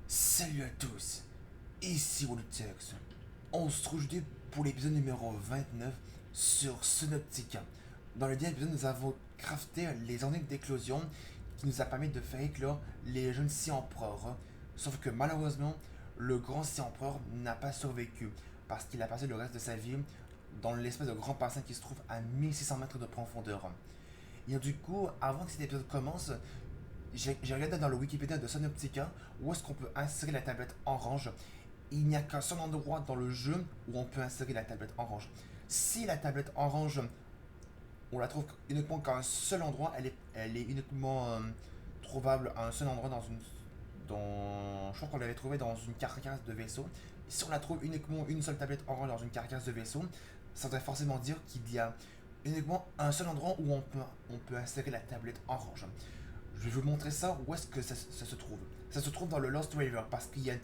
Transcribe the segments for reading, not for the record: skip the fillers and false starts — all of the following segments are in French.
Salut à tous, ici Wolutex. On se retrouve aujourd'hui pour l'épisode numéro 29 sur Synoptica. Dans le dernier épisode, nous avons crafté les orniques d'éclosion qui nous a permis de faire éclore les jeunes Sea-Empereurs. Sauf que malheureusement, le grand Sea-Empereur n'a pas survécu parce qu'il a passé le reste de sa vie dans l'espèce de grand bassin qui se trouve à 1600 mètres de profondeur. Et du coup, avant que cet épisode commence, j'ai regardé dans le Wikipédia de Synoptica où est-ce qu'on peut insérer la tablette orange. Il n'y a qu'un seul endroit dans le jeu où on peut insérer la tablette orange. Si la tablette orange, on la trouve uniquement qu'à un seul endroit, elle est uniquement trouvable à un seul endroit dans une. Je crois qu'on l'avait trouvée dans une carcasse de vaisseau. Si on la trouve uniquement une seule tablette orange dans une carcasse de vaisseau, ça doit forcément dire qu'il y a uniquement un seul endroit où on peut insérer la tablette orange. Je vais vous montrer ça, où est-ce que ça se trouve. Ça se trouve dans le Lost River, parce qu'il y a,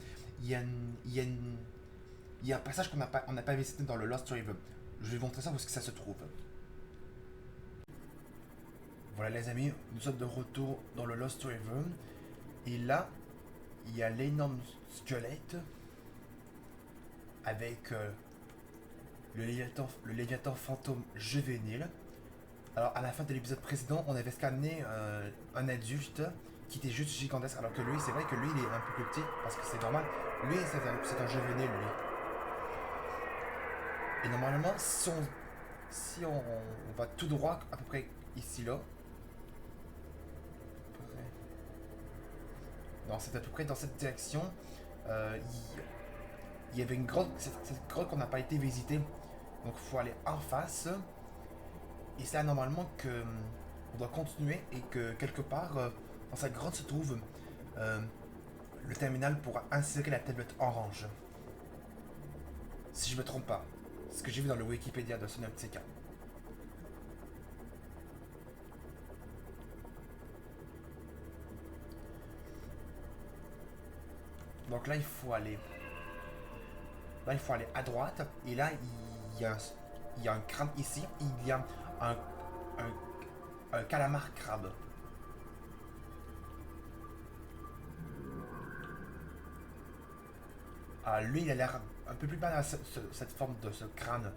il y a, il y a, il y a un passage qu'on n'a pas visité dans le Lost River. Je vais vous montrer ça où est-ce que ça se trouve. Voilà les amis, nous sommes de retour dans le Lost River. Et là, il y a l'énorme squelette avec le Léviathan fantôme juvénile. Alors, à la fin de l'épisode précédent, on avait scanné un adulte qui était juste gigantesque, alors que lui, c'est vrai que lui, il est un peu plus petit, parce que c'est normal. Lui, c'est un juvénile, lui. Et normalement, si on va tout droit, à peu près ici, là. Non, c'est à peu près dans cette direction. Il y avait une grotte, cette grotte qu'on n'a pas été visiter. Donc, il faut aller en face. Et c'est là normalement que on doit continuer et que quelque part dans cette grotte se trouve euh, le terminal pour insérer la tablette orange. Si je me trompe pas. C'est ce que j'ai vu dans le Wikipédia de Synoptica. Donc là il faut aller. Là il faut aller à droite. Et là il y a un crâne ici. Il y a un calamar crabe. Ah, lui il a l'air un peu plus mal à cette forme de ce crâne.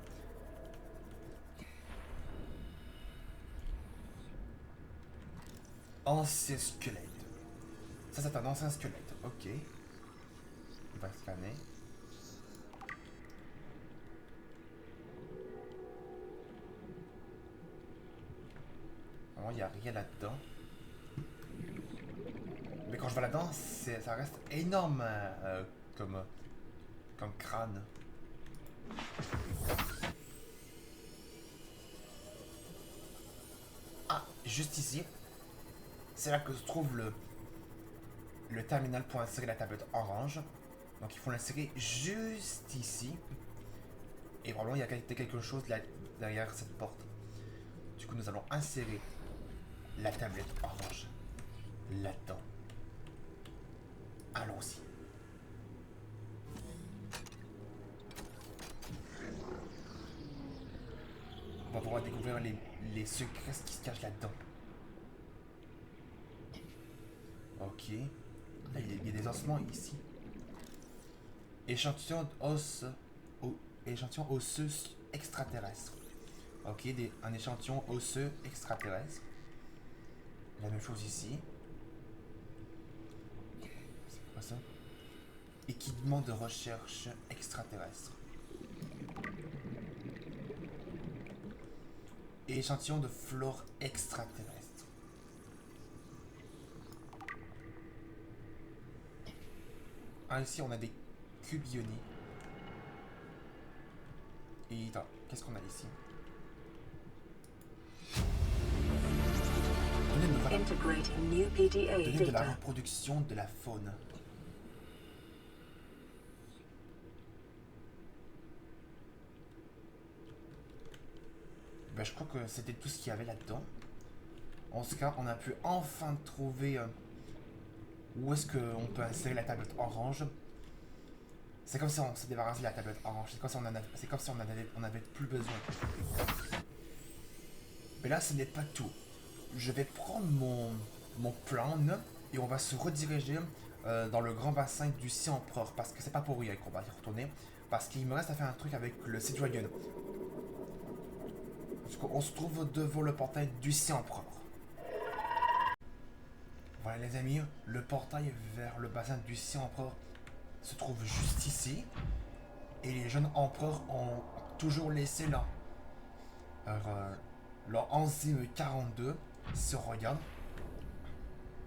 Ancien squelette. Ça c'est un ancien squelette. Ok. On va scanner. Vraiment, il n'y a rien là-dedans. Mais quand je vais là-dedans, ça reste énorme comme crâne. Ah, juste ici, c'est là que se trouve le terminal pour insérer la tablette orange. Donc il faut l'insérer juste ici. Et probablement il y a quelque chose là, derrière cette porte. Du coup nous allons insérer la tablette orange là-dedans. Allons-y. On va pouvoir découvrir les secrets qui se cachent là-dedans. Ok. Là, il y a des ossements ici. Échantillon échantillon osseux extraterrestre. Ok, un échantillon osseux extraterrestre. La même chose ici. C'est quoi ça? Équipement de recherche extraterrestre. Et échantillon de flore extraterrestre. Ah, ici on a des cubes ioniques. Et attends, qu'est-ce qu'on a ici? Données de la reproduction de la faune. Ben, je crois que c'était tout ce qu'il y avait là-dedans. En ce cas, on a pu enfin trouver où est-ce qu'on peut insérer la tablette orange. C'est comme si on s'est débarrassé de la tablette orange. C'est comme si on avait plus besoin. Mais là, ce n'est pas tout. Je vais prendre mon plan et on va se rediriger dans le grand bassin du Sea Empereur. Parce que c'est pas pour rien qu'on va y retourner. Parce qu'il me reste à faire un truc avec le Sea Dragon. Parce qu'on se trouve devant le portail du Sea Empereur. Voilà les amis, le portail vers le bassin du Sea Empereur se trouve juste ici. Et les jeunes empereurs ont toujours laissé leur enzyme 42. Si on regarde,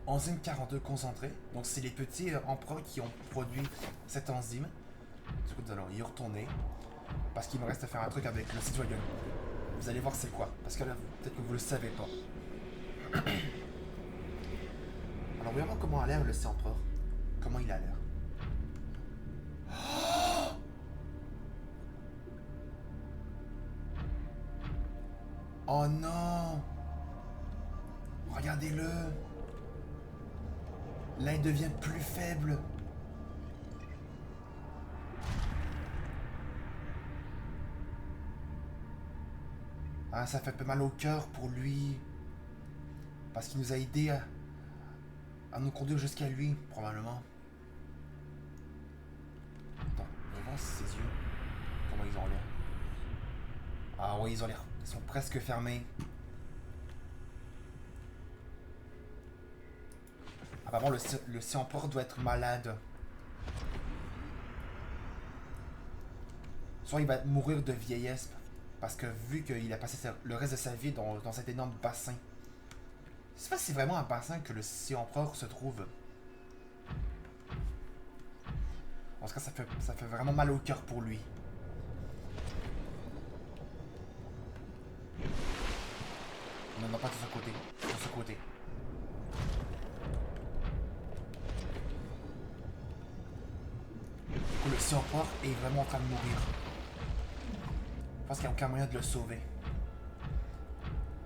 enzyme 42 concentrée. Donc c'est les petits empereurs qui ont produit cette enzyme. Du coup nous allons y retourner. Parce qu'il me reste à faire un truc avec le citoyen. Vous allez voir c'est quoi. Parce que là peut-être que vous le savez pas. Alors voyons voir comment a l'air le Sea Empereur. Comment il a l'air. Oh non! Regardez-le! Là, il devient plus faible. Ah, ça fait un peu mal au cœur pour lui. Parce qu'il nous a aidés à nous conduire jusqu'à lui, probablement. Attends, on va voir ses yeux. Comment ils ont l'air. Ah oui, ils ont l'air. Ils sont presque fermés. Apparemment, le Sea Empereur doit être malade. Soit il va mourir de vieillesse. Parce que vu qu'il a passé le reste de sa vie dans cet énorme bassin. Je sais pas si c'est vraiment un bassin que le Sea Empereur se trouve. En tout cas, ça fait vraiment mal au cœur pour lui. Non, non, pas de ce côté. De ce côté. Du coup, le Sea Empereur est vraiment en train de mourir. Je pense qu'il n'y a aucun moyen de le sauver.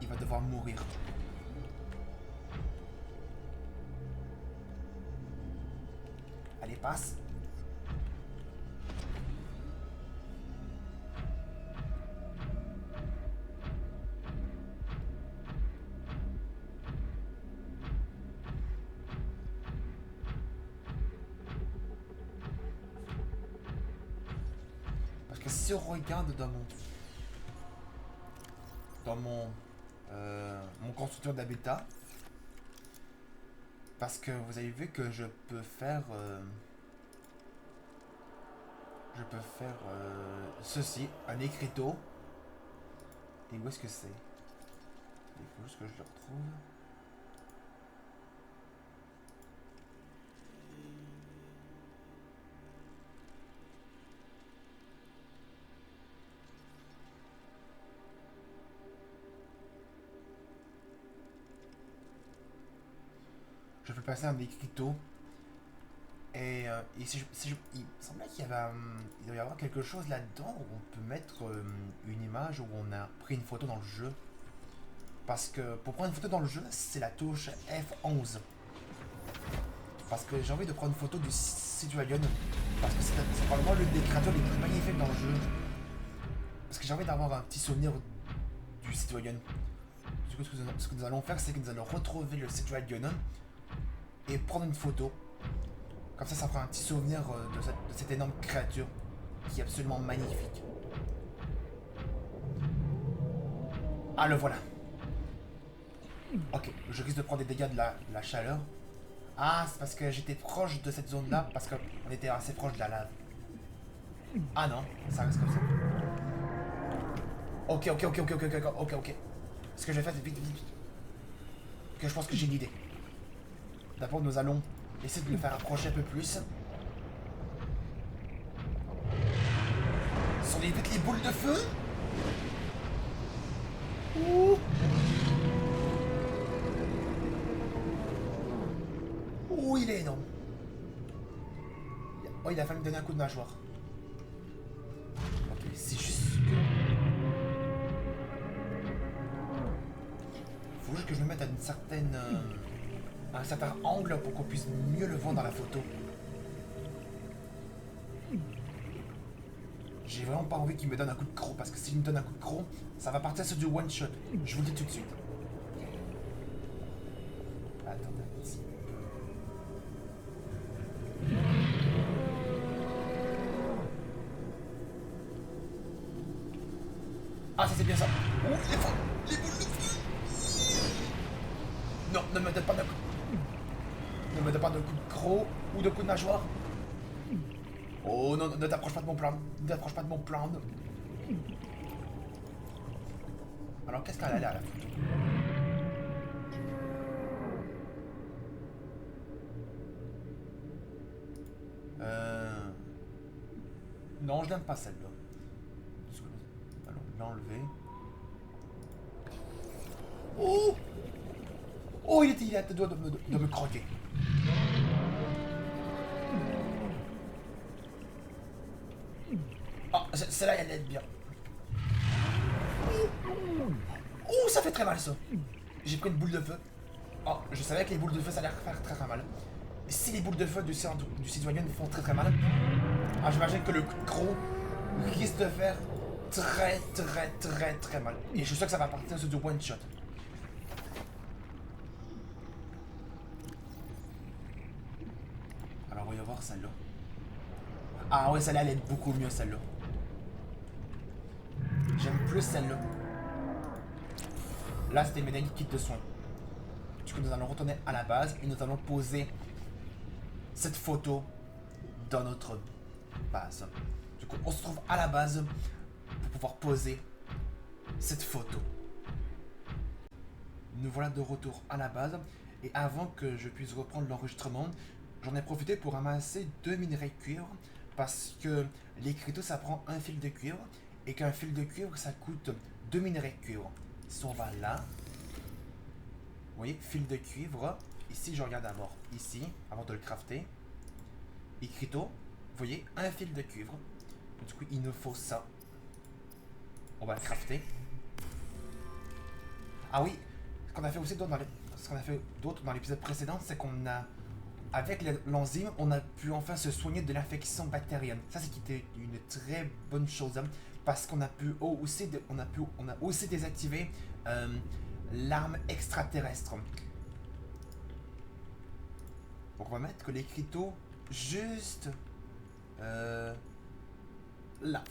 Il va devoir mourir. Allez, passe. Parce que si on regarde dans mon constructeur d'habitat, parce que vous avez vu que je peux faire ceci, un écriteau. Et où est-ce que c'est? Il faut juste que je le retrouve. Je peux passer un écriteau. Et il semblait qu'il il doit y avoir quelque chose là-dedans où on peut mettre une image où on a pris une photo dans le jeu. Parce que pour prendre une photo dans le jeu, c'est la touche F11. Parce que j'ai envie de prendre une photo du Citoyen. Parce que c'est probablement l'une des créatures les plus magnifiques dans le jeu. Parce que j'ai envie d'avoir un petit souvenir du Citoyen. Du coup, ce que nous allons faire, c'est que nous allons retrouver le Citoyen et prendre une photo. Comme ça fera un petit souvenir de cette énorme créature qui est absolument magnifique. Ah, le voilà. Ok, je risque de prendre des dégâts de la chaleur. Ah, c'est parce que j'étais proche de cette zone-là, parce qu'on était assez proche de la lave. Ah non, ça reste comme ça. Ok. Ce que je vais faire, c'est vite. Que je pense que j'ai une idée. D'abord, nous allons essayer de le faire approcher un peu plus. Sont-ils vite les boules de feu? Ouh. Ouh, il est énorme. Oh, il a fallu me donner un coup de mâchoire. Ok, c'est juste que... faut juste que je me mette à à un certain angle pour qu'on puisse mieux le voir dans la photo. J'ai vraiment pas envie qu'il me donne un coup de croc, parce que s'il me donne un coup de croc, ça va partir sur du one shot. Je vous le dis tout de suite. Attendez un petit peu. Ah, ça c'est bien ça. Oh, les boules de feu. Non, ne me donne pas de coup. Ne me donne pas de coup de croc ou de coup de nageoire. Oh non, ne t'approche pas de mon plan. Ne t'approche pas de mon plan. Alors, qu'est-ce qu'elle a là, la photo? Non, je n'aime pas celle-là. Allons, l'enlever. Oh! Oh, il a deux doigts de me croquer. Ah, celle-là, elle aide bien. Oh, ça fait très mal, ça. J'ai pris une boule de feu. Oh, je savais que les boules de feu, ça allait faire très très mal. Et si les boules de feu du citoyen font très très mal, ah, j'imagine que le coup de croc risque de faire très très très très mal. Et je suis sûr que ça va partir sur du one shot. Alors, voyons voir celle-là. Ah ouais, celle-là, elle est beaucoup mieux, celle-là. J'aime plus celle-là. Là, c'était mes derniers kits de soins. Du coup, nous allons retourner à la base et nous allons poser cette photo dans notre base. Du coup, on se trouve à la base pour pouvoir poser cette photo. Nous voilà de retour à la base et avant que je puisse reprendre l'enregistrement, j'en ai profité pour ramasser 2 minerais de cuivre parce que l'écriteau ça prend un fil de cuivre et qu'un fil de cuivre ça coûte 2 minerais de cuivre. Si on va là, vous voyez, fil de cuivre, ici je regarde d'abord ici avant de le crafter. Écriteau, vous voyez, un fil de cuivre. Du coup, il nous faut ça. On va le crafter. Ah oui, ce qu'on a fait aussi d'autre dans l'épisode précédent, c'est qu'on a, avec l'enzyme, on a pu enfin se soigner de l'infection bactérienne. Ça, c'est qui était une très bonne chose, hein, parce qu'on a pu aussi, on a aussi désactivé l'arme extraterrestre. Donc on va mettre que l'écriteau juste là.